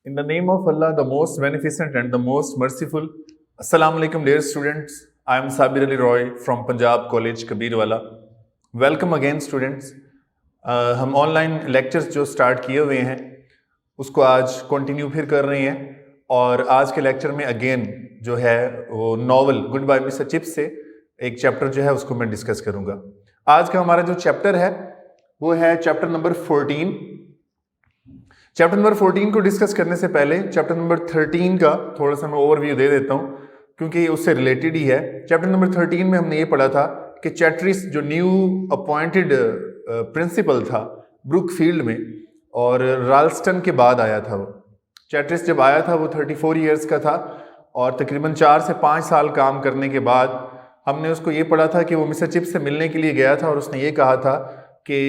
In the name of Allah, the most beneficent and the most merciful. Assalamu alaikum dear students. I am Sabir Ali Roy from Punjab College Kabirwala. Welcome again students. हम online lectures जो start किए हुए हैं उसको आज continue फिर कर रहे हैं और आज के लेक्चर में अगेन जो है वो novel goodbye Mister Chips से एक चैप्टर जो है उसको मैं डिस्कस करूंगा। आज का हमारा जो चैप्टर है वो है चैप्टर नंबर 14। चैप्टर नंबर 14 को डिस्कस करने से पहले चैप्टर नंबर 13 का थोड़ा सा मैं ओवरव्यू दे देता हूं क्योंकि उससे रिलेटेड ही है। चैप्टर नंबर 13 में हमने ये पढ़ा था कि चैट्रिस जो न्यू अपॉइंटेड प्रिंसिपल था ब्रुकफील्ड में और राल्स्टन के बाद आया था। वो चैट्रिस जब आया था वो 34 इयर्स का था और तकरीबन 4 से 5 साल काम करने के बाद हमने उसको ये पढ़ा था कि वो मिस्टर चिप्स से मिलने के लिए गया था और उसने ये कहा था कि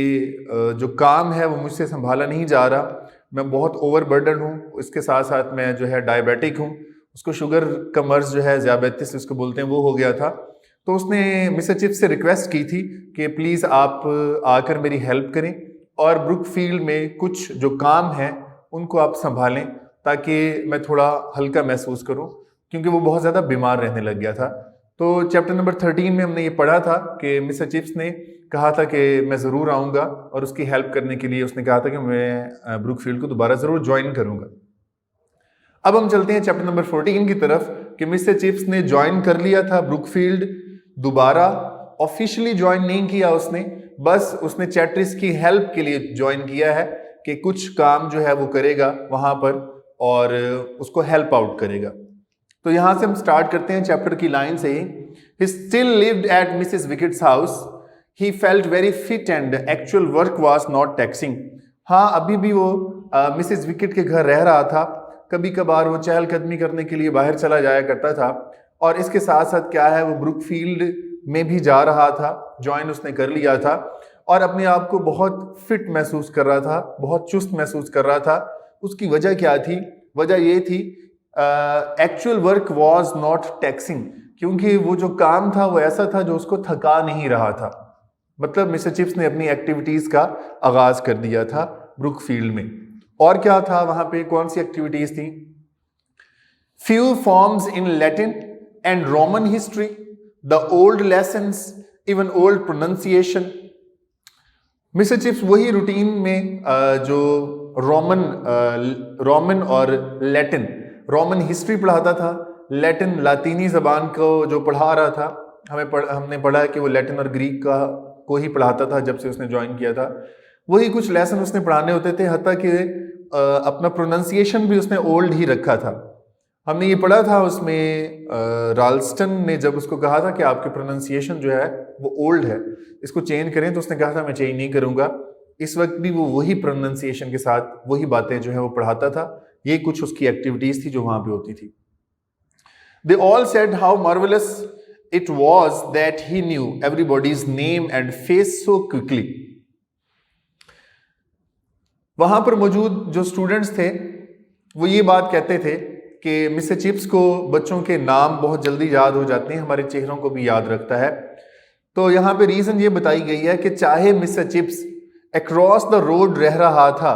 जो काम है वो मुझसे संभाला नहीं जा रहा, मैं बहुत ओवरबर्डन हूँ, इसके साथ साथ मैं जो है डायबिटिक हूँ, उसको शुगर का मर्ज जो है ज़ियाबेतिस उसको बोलते हैं वो हो गया था। तो उसने मिस्टर चिप्स से रिक्वेस्ट की थी कि प्लीज़ आप आकर मेरी हेल्प करें और ब्रुकफील्ड में कुछ जो काम है उनको आप संभालें ताकि मैं थोड़ा हल्का महसूस करूं क्योंकि वो बहुत ज़्यादा बीमार रहने लग गया था। तो चैप्टर नंबर 13 में हमने ये पढ़ा था कि मिस्टर चिप्स ने कहा था कि मैं ज़रूर आऊँगा और उसकी हेल्प करने के लिए उसने कहा था कि मैं ब्रुकफील्ड को दोबारा ज़रूर ज्वाइन करूँगा। अब हम चलते हैं चैप्टर नंबर 14 की तरफ कि मिस्टर चिप्स ने ज्वाइन कर लिया था ब्रुकफील्ड, दोबारा ऑफिशियली ज्वाइन नहीं किया उसने, बस उसने चैट्रिस की हेल्प के लिए ज्वाइन किया है कि कुछ काम जो है वो करेगा वहां पर और उसको हेल्प आउट करेगा। तो यहां से हम स्टार्ट करते हैं चैप्टर की लाइन से ही। He still lived at Mrs Wickett's house, he felt very fit and actual work was not taxing. हाँ, अभी भी वो मिसेस विकेट के घर रह रहा था, कभी कभार वो चहलकदमी करने के लिए बाहर चला जाया करता था और इसके साथ साथ क्या है वो ब्रुकफील्ड में भी जा रहा था, ज्वाइन उसने कर लिया था और अपने आप को बहुत फिट महसूस कर रहा था, बहुत चुस्त महसूस कर रहा था। उसकी वजह क्या थी? वजह ये थी actual work was not taxing, क्योंकि वो जो काम था वो ऐसा था जो उसको थका नहीं रहा था। मतलब मिस्टर चिप्स ने अपनी एक्टिविटीज का आगाज कर दिया था ब्रुकफील्ड में। और क्या था वहां पे, कौन सी एक्टिविटीज थी? Few forms in Latin and Roman history, the old lessons, even old pronunciation. Mister chips वही रूटीन में जो रोमन और लैटिन, रोमन हिस्ट्री पढ़ाता था, लैटिन लातीनी जबान को जो पढ़ा रहा था। हमने पढ़ा कि वो लैटिन और ग्रीक का को ही पढ़ाता था जब से उसने ज्वाइन किया था। वही कुछ लेसन उसने पढ़ाने होते थे, हत्ता कि अपना प्रोनाउंसिएशन भी उसने ओल्ड ही रखा था। हमने ये पढ़ा था उसमें राल्स्टन ने जब उसको कहा था कि आपके प्रोनाउंसिएशन जो है वो ओल्ड है, इसको चेंज करें, तो उसने कहा था मैं चेंज नहीं करूंगा। इस वक्त भी वो वही प्रोनाउंसिएशन के साथ वही बातें जो है वो पढ़ाता था। ये कुछ उसकी एक्टिविटीज थी जो वहां पे होती थी। They all said how marvellous it was that he new everybody's name and face so quickly. वहां पर मौजूद जो स्टूडेंट्स थे वो ये बात कहते थे कि मिस्टर चिप्स को बच्चों के नाम बहुत जल्दी याद हो जाते हैं, हमारे चेहरों को भी याद रखता है। तो यहाँ पे रीजन ये बताई गई है कि चाहे mister chips across the road रह रहा था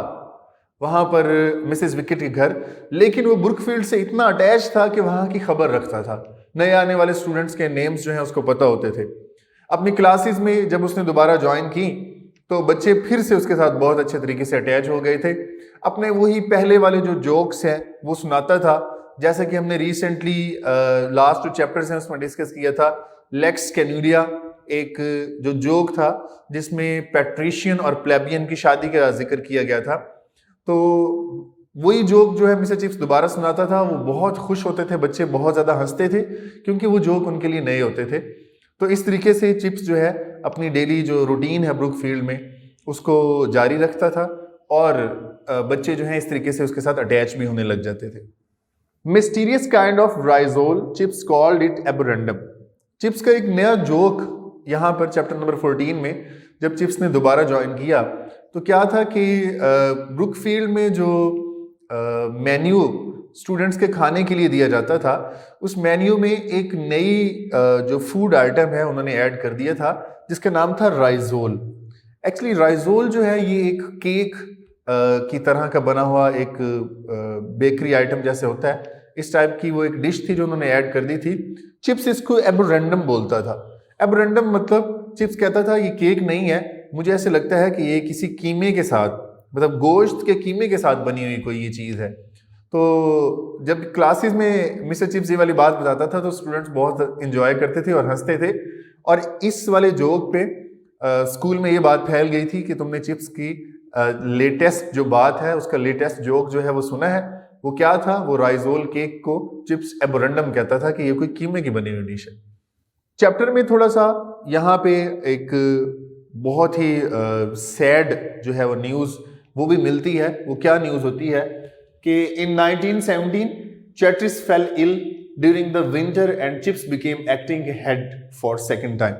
वहां पर मिसेस विकेट के घर, लेकिन वो ब्रुकफील्ड से इतना अटैच था कि वहां की खबर रखता था। नए आने वाले स्टूडेंट्स के नेम्स जो हैं उसको पता होते थे। अपनी क्लासेस में जब उसने दोबारा ज्वाइन की तो बच्चे फिर से उसके साथ बहुत अच्छे तरीके से अटैच हो गए थे। अपने वही पहले वाले जो जोक्स हैं वो सुनाता था, जैसा कि हमने रिसेंटली लास्ट 2 चैप्टर्स हैं उसमें डिस्कस किया था। लेक्स कैन्यूरिया एक जो जोक था जिसमें पैट्रिशियन और प्लेबियन की शादी का जिक्र किया गया था। तो वही जोक जो है मिस्टर चिप्स दोबारा सुनाता था, वो बहुत खुश होते थे, बच्चे बहुत ज़्यादा हंसते थे क्योंकि वो जोक उनके लिए नए होते थे। तो इस तरीके से चिप्स जो है अपनी डेली जो रूटीन है ब्रुकफील्ड में उसको जारी रखता था और बच्चे जो हैं इस तरीके से उसके साथ अटैच भी होने लग जाते थे। मिस्टीरियस काइंड ऑफ राइजोल, चिप्स कॉल्ड इट एबरेंडम। चिप्स का एक नया जोक यहाँ पर चैप्टर नंबर 14 में जब चिप्स ने दोबारा ज्वाइन किया तो क्या था कि ब्रुकफील्ड में जो मेन्यू स्टूडेंट्स के खाने के लिए दिया जाता था, उस मेन्यू में एक नई जो फूड आइटम है उन्होंने ऐड कर दिया था जिसका नाम था राइजोल। एक्चुअली राइजोल जो है ये एक केक की तरह का बना हुआ एक बेकरी आइटम जैसे होता है, इस टाइप की वो एक डिश थी जो उन्होंने ऐड कर दी थी। चिप्स इसको एबोरेंडम बोलता था। एबोरेंडम मतलब चिप्स कहता था ये केक नहीं है, मुझे ऐसे लगता है कि ये किसी कीमे के साथ, मतलब गोश्त के कीमे के साथ बनी हुई कोई ये चीज़ है। तो जब क्लासेस में मिस्टर चिप्स ये वाली बात बताता था तो स्टूडेंट्स बहुत इंजॉय करते थे और हंसते थे। और इस वाले जोक पे स्कूल में ये बात फैल गई थी कि तुमने चिप्स की लेटेस्ट जो बात है, उसका लेटेस्ट जोक जो है वो सुना है। वो क्या था? वो राइजोल केक को चिप्स एबोरेंडम कहता था कि ये कोई कीमे की बनी हुई डिश है। चैप्टर में थोड़ा सा यहाँ पे एक बहुत ही सैड जो है वो न्यूज़ वो भी मिलती है। वो क्या न्यूज़ होती है कि in 1917 Chatteris fell ill during the winter and Chips became acting head for second time.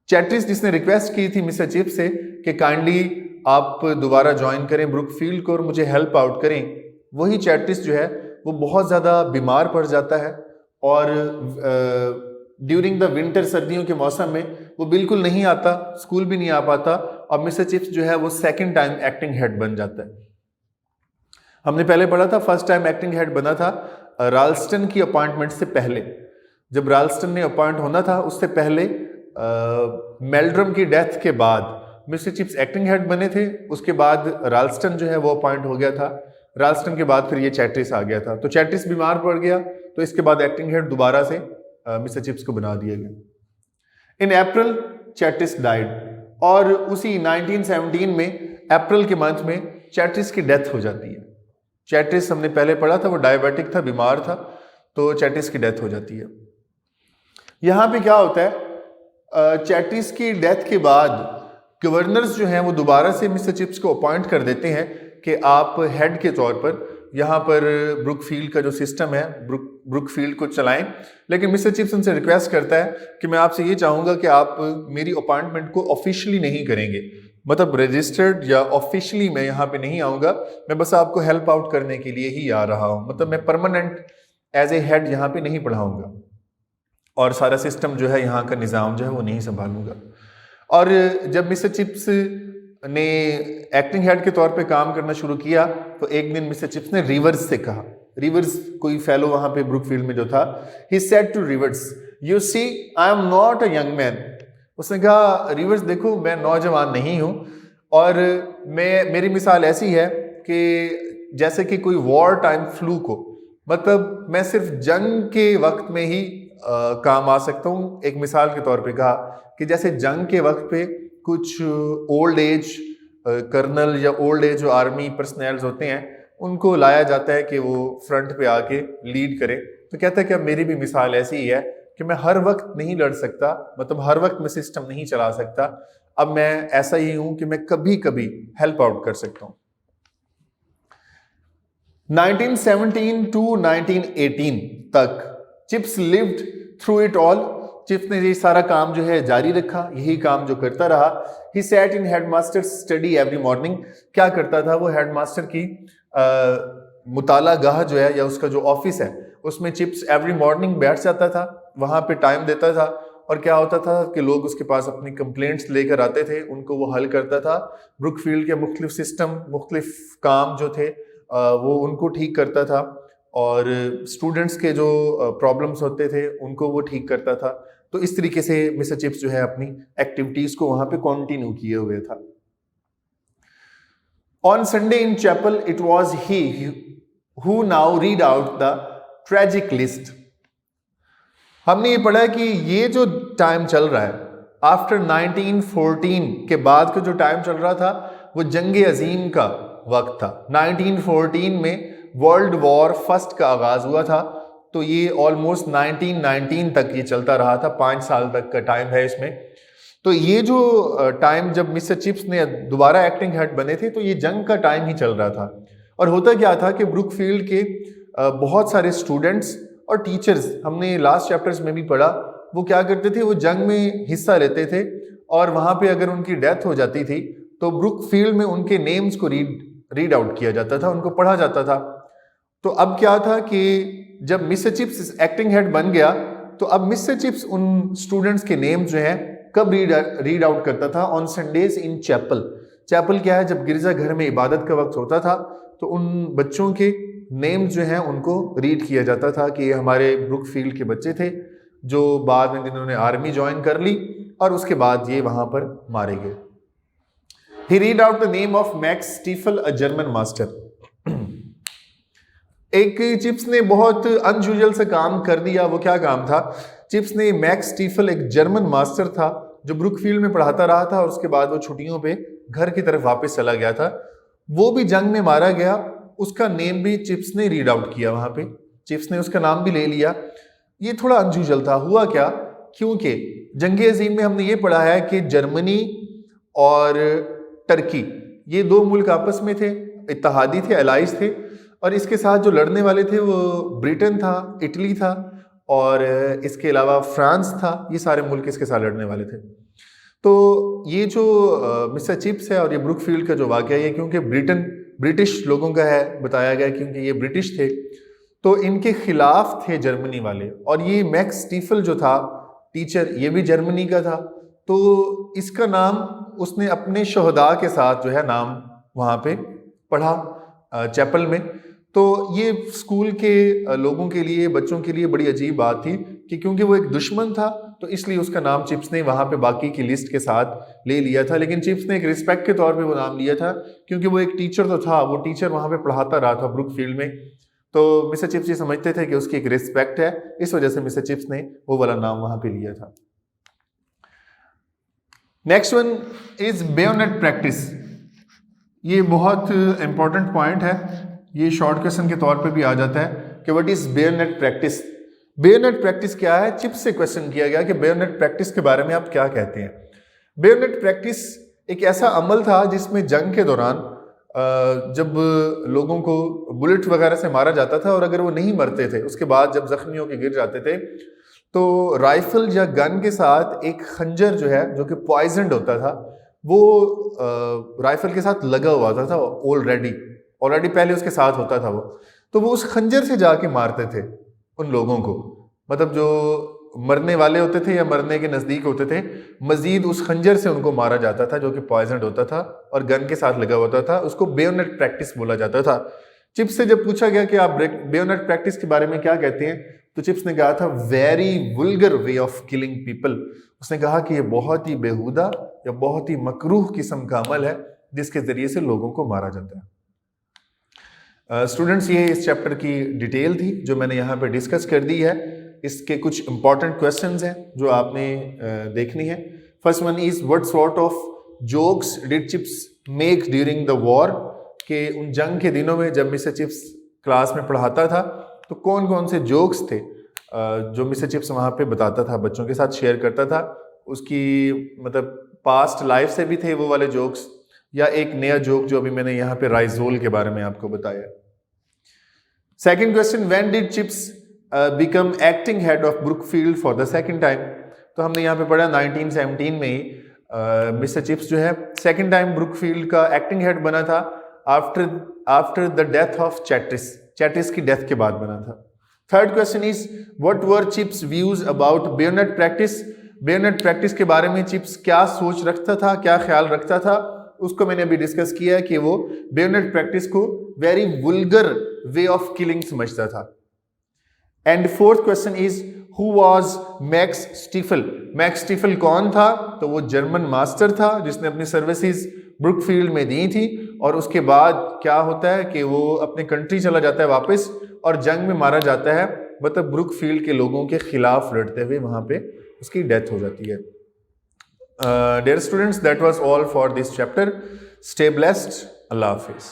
Chatteris जिसने रिक्वेस्ट की थी मिस्टर चिप्स से कि काइंडली आप दोबारा ज्वाइन करें ब्रुकफील्ड को और मुझे हेल्प आउट करें, वही चैट्रिस जो है वो बहुत ज़्यादा बीमार पड़ जाता है और ड्यूरिंग द विंटर, सर्दियों के मौसम में वो बिल्कुल नहीं आता, स्कूल भी नहीं आ पाता और मिस्टर चिप्स जो है वो सेकंड टाइम एक्टिंग हेड बन जाता है। हमने पहले पढ़ा था फर्स्ट टाइम एक्टिंग हेड बना था राल्स्टन की अपॉइंटमेंट से पहले। जब राल्स्टन ने अपॉइंट होना था उससे पहले मेल्ड्रम की डेथ के बाद मिस्टर चिप्स एक्टिंग हेड बने थे। उसके बाद राल्स्टन जो है वो अपॉइंट हो गया था। राल्स्टन के बाद फिर ये चैट्रिस आ गया था। तो चैट्रिस बीमार पड़ गया तो इसके बाद एक्टिंग हेड दोबारा से मिस्टर चिप्स को बना दिया गया। इन अप्रैल चैट्रिस डाइड और उसी 1917 में अप्रैल के मंथ में चैट्रिस की डेथ हो जाती है। चैट्रिस हमने पहले पढ़ा था वो डायबिटिक था, बीमार था, तो चैट्रिस की डेथ हो जाती है। यहाँ पे क्या होता है, चैट्रिस की डेथ के बाद गवर्नर्स जो हैं वो दोबारा से मिस्टर चिप्स को अपॉइंट कर देते हैं कि आप हेड के तौर पर यहाँ पर ब्रुकफील्ड का जो सिस्टम है ब्रुकफील्ड को चलाएं। लेकिन मिस्टर चिप्स उनसे रिक्वेस्ट करता है कि मैं आपसे ये चाहूँगा कि आप मेरी अपॉइंटमेंट को ऑफिशियली नहीं करेंगे, मतलब रजिस्टर्ड या ऑफिशियली मैं यहाँ पे नहीं आऊँगा, मैं बस आपको हेल्प आउट करने के लिए ही आ रहा हूँ, मतलब मैं परमानेंट एज ए हेड यहाँ पे नहीं पढ़ाऊँगा और सारा सिस्टम जो है यहाँ का निज़ाम जो है वो नहीं संभालूंगा। और जब मिस्टर चिप्स ने एक्टिंग हेड के तौर पे काम करना शुरू किया तो एक दिन मिस्टर चिप्स ने रिवर्स से कहा, रिवर्स कोई फेलो वहां पे ब्रुकफील्ड में जो था, he said to Rivers, you see I am not a young man. उसने कहा रिवर्स देखो मैं नौजवान नहीं हूं और मेरी मिसाल ऐसी है कि जैसे कि कोई वॉर टाइम फ्लू को, मतलब मैं सिर्फ जंग के वक्त में ही काम आ सकता हूँ। एक मिसाल के तौर पे कहा कि जैसे जंग के वक्त पे कुछ ओल्ड एज कर्नल या ओल्ड एज जो आर्मी पर्सनल्स होते हैं उनको लाया जाता है कि वो फ्रंट पे आके लीड करें। तो कहता है कि अब मेरी भी मिसाल ऐसी ही है कि मैं हर वक्त नहीं लड़ सकता, मतलब हर वक्त मैं सिस्टम नहीं चला सकता, अब मैं ऐसा ही हूं कि मैं कभी कभी हेल्प आउट कर सकता हूं। 1917 टू 1918 तक chips lived through it all. Chips ने ये सारा काम जो है जारी रखा, यही काम जो करता रहा। He sat in headmaster study every morning. क्या करता था वो, हेडमास्टर की मुताला गाह जो है या उसका जो ऑफिस है उसमें चिप्स एवरी मॉर्निंग बैठ जाता था, वहां पे टाइम देता था और क्या होता था कि लोग उसके पास अपनी कंप्लेंट्स लेकर आते थे, उनको वो हल करता था। ब्रुकफील्ड के मुख्तलिफ सिस्टम, मुख्तलिफ काम जो थे वो उनको ठीक करता था और स्टूडेंट्स के जो प्रॉब्लम्स होते थे उनको वो ठीक करता था। तो इस तरीके से मिस्टर चिप्स जो है अपनी एक्टिविटीज को वहां पे कंटिन्यू किए हुए था। On Sunday in chapel it was he who now read out the tragic list. हमने ये पढ़ा कि ये जो टाइम चल रहा है आफ्टर 1914 के बाद का जो टाइम चल रहा था वो जंग अजीम का वक्त था। 1914 में वर्ल्ड वॉर फर्स्ट का आगाज हुआ था, तो ये ऑलमोस्ट 1919 तक ये चलता रहा था, 5 साल तक का टाइम है इसमें। तो ये जो टाइम जब मिस्टर चिप्स ने दोबारा एक्टिंग हेड बने थे तो ये जंग का टाइम ही चल रहा था। और होता क्या था कि ब्रुकफील्ड के बहुत सारे स्टूडेंट्स और टीचर्स, हमने लास्ट चैप्टर्स में भी पढ़ा, वो क्या करते थे, वो जंग में हिस्सा लेते थे और वहां पे अगर उनकी डेथ हो जाती थी तो ब्रुकफील्ड में उनके नेम्स को रीड आउट किया जाता था, उनको पढ़ा जाता था। तो अब क्या था कि जब मिस्टर चिप्स एक्टिंग हेड बन गया तो अब मिस्टर चिप्स उन स्टूडेंट्स के नेम्स जो हैं कब रीड आउट करता था, on Sundays in chapel. Chapel क्या है, जब गिरजा घर में इबादत का वक्त होता था तो उन बच्चों के नेम जो हैं उनको रीड किया जाता था कि ये हमारे ब्रुकफील्ड के बच्चे थे जो बाद में इन्होंने आर्मी ज्वाइन कर ली और उसके बाद ये वहां पर मारे गए। He read out the name of Max Stiefel, a German master. एक चिप्स ने बहुत अनयूजुअल सा काम कर दिया। वो क्या काम था? चिप्स ने मैक्स स्टीफल एक जर्मन मास्टर था जो ब्रुकफील्ड में पढ़ाता रहा था और उसके बाद वो छुट्टियों पे घर की तरफ वापस चला गया था। वो भी जंग में मारा गया। उसका नेम भी चिप्स ने रीड आउट किया वहां पे। चिप्स ने उसका नाम भी ले लिया। ये थोड़ा अनयूजुअल था। हुआ क्या? क्योंकि जंग अजीम में हमने ये पढ़ा है कि जर्मनी और टर्की ये दो मुल्क आपस में थे, इत्तेहादी थे, अलाइज थे, और इसके साथ जो लड़ने वाले थे वो ब्रिटेन था, इटली था और इसके अलावा फ्रांस था। ये सारे मुल्क इसके साथ लड़ने वाले थे। तो ये जो मिस्टर चिप्स है और ये ब्रुकफील्ड का जो वाक़या है, क्योंकि ब्रिटिश लोगों का है बताया गया, क्योंकि ये ब्रिटिश थे तो इनके खिलाफ थे जर्मनी वाले। और ये मैक्स स्टीफल जो था टीचर, ये भी जर्मनी का था। तो इसका नाम उसने अपने शहदा के साथ जो है नाम वहाँ पे पढ़ा चैपल में। तो ये स्कूल के लोगों के लिए, बच्चों के लिए बड़ी अजीब बात थी कि क्योंकि वो एक दुश्मन था तो इसलिए उसका नाम चिप्स ने वहाँ पे बाकी की लिस्ट के साथ ले लिया था। लेकिन चिप्स ने एक रिस्पेक्ट के तौर पे वो नाम लिया था क्योंकि वो एक टीचर तो था, वो टीचर वहाँ पे पढ़ाता रहा था ब्रुकफील्ड में। तो मिस्टर चिप्स ये समझते थे कि उसकी एक रिस्पेक्ट है, इस वजह से मिस्टर चिप्स ने वो वाला नाम वहाँ पे लिया था। Next one is bayonet practice. ये बहुत इंपॉर्टेंट पॉइंट है। ये शॉर्ट क्वेश्चन के तौर पे भी आ जाता है कि what is bayonet practice. Bayonet practice क्या है? चिप्स से क्वेश्चन किया गया कि बेयोनेट प्रैक्टिस के बारे में आप क्या कहते हैं। बेयोनेट प्रैक्टिस एक ऐसा अमल था जिसमें जंग के दौरान जब लोगों को बुलेट वगैरह से मारा जाता था और अगर वो नहीं मरते थे, उसके बाद जब जख्मी होकर गिर जाते थे, तो राइफल या गन के साथ एक खंजर जो है, जो कि पॉइजनड होता था, वो राइफल के साथ लगा हुआ था ऑलरेडी पहले उसके साथ होता था वो। तो वो उस खंजर से जाके मारते थे उन लोगों को, मतलब जो मरने वाले होते थे या मरने के नज़दीक होते थे, मजीद उस खंजर से उनको मारा जाता था जो कि पॉइजनड होता था और गन के साथ लगा होता था। उसको बेयोनेट प्रैक्टिस बोला जाता था। चिप्स से जब पूछा गया कि आप बेयोनेट प्रैक्टिस के बारे में क्या कहते हैं, तो चिप्स ने कहा था very vulgar way of killing people. उसने कहा कि ये बहुत ही बेहुदा या बहुत ही मकरूह किस्म का अमल है जिसके जरिए से लोगों को मारा जाता है। स्टूडेंट्स, ये इस चैप्टर की डिटेल थी जो मैंने यहाँ पे डिस्कस कर दी है। इसके कुछ इंपॉर्टेंट क्वेश्चंस हैं जो आपने देखनी है। First one is what sort of jokes did chips make during the war. के उन जंग के दिनों में जब मिस्टर चिप्स क्लास में पढ़ाता था तो कौन कौन से जोक्स थे जो मिस्टर चिप्स वहाँ पे बताता था, बच्चों के साथ शेयर करता था। उसकी मतलब पास्ट लाइफ से भी थे वो वाले जोक्स, या एक नया जोक जो अभी मैंने यहाँ पे राइजोल के बारे में आपको बताया। Second question, when did chips become acting head of Brookfield for the second time. तो हमने यहाँ पे पढ़ा 1917 में ही मिस्टर चिप्स जो है सेकंड टाइम ब्रुकफील्ड का एक्टिंग हेड बना था आफ्टर द डेथ ऑफ चैट्रिस की डेथ के बाद बना था। Third question is what were chips views about bayonet practice. Bayonet practice के बारे में चिप्स क्या सोच रखता था, क्या ख्याल रखता था, उसको मैंने अभी डिस्कस किया है कि वो बेयोनेट प्रैक्टिस को very vulgar way of killing समझता था। And fourth question is who was Max Staefel. Max Staefel कौन था? तो वो जर्मन मास्टर था जिसने अपनी सर्विसेज ब्रुकफील्ड में दी थी और उसके बाद क्या होता है कि वो अपने कंट्री चला जाता है वापस और जंग में मारा जाता है, मतलब ब्रुकफील्ड के लोगों के खिलाफ लड़ते हुए वहां पे उसकी डेथ हो जाती है। Dear students, that was all for this chapter. Stay blessed. Allah Hafiz.